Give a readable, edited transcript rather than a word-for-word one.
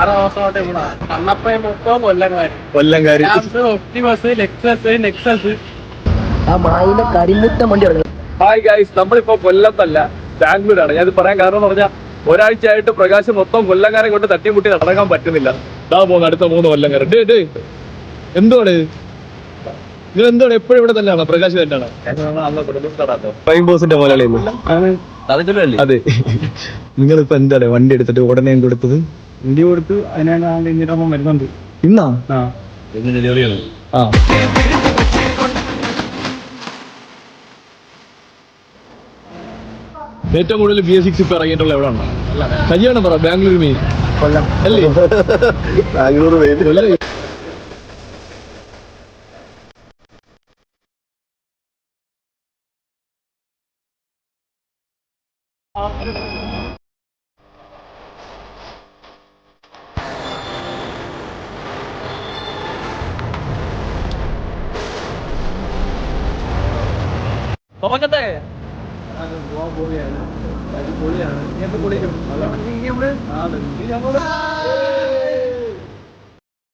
6 മാസമായിട്ട് ഇവിടെ അന്നപ്പോ മൊത്തം കൊല്ലംകാര് ഒപ്റ്റിമസ് ലെക്സസ് നെക്സസ് ആ മായിന്റെ കരിമുറ്റം വണ്ടി ഇറങ്ങി. ഹായ് ഗൈസ്, നമ്മളിപ്പോ കൊല്ലത്തല്ല ബാംഗ്ലൂരാണ്. ഞാനിത് പറയാൻ കാരണം എന്ന് പറഞ്ഞാൽ ഒരാഴ്ചയായിട്ട് പ്രകാശ് മൊത്തം കൊല്ലംകാരെ കൊണ്ട് തട്ടിമുട്ടി നടക്കാൻ പറ്റുന്നില്ല. ഇതാ പോകുന്നു അടുത്ത 3 കൊല്ലംകാരൻ. എന്തുവാണ് നിങ്ങൾ എന്താണ് എപ്പോഴും ഇവിടെ തന്നെയാണോ? പ്രകാശ് തന്നെയാണോ? പ്രൈം ബോസിന്റെ മുതലാളിയല്ലേ? അതെ. നിങ്ങളിപ്പോ എന്താണ് വണ്ടി എടുത്തിട്ട് ഉടനെ കൊടുത്തത്? വണ്ടി കൊടുത്ത് അതിനാണ് ഇന്നിട്ടൊപ്പം വരുന്നുണ്ട്. ഇന്നാ ഡെലിവറിയാണ്. ആ ഏറ്റവും കൂടുതൽ BS6 ഇപ്പൊ ഇറങ്ങിയിട്ടുള്ള എവിടെയാണ്? കല്യാണം പറ. ബാംഗ്ലൂർ മെയിൻ കൊല്ലം അല്ലേ? ബാംഗ്ലൂർ കൊല്ലം.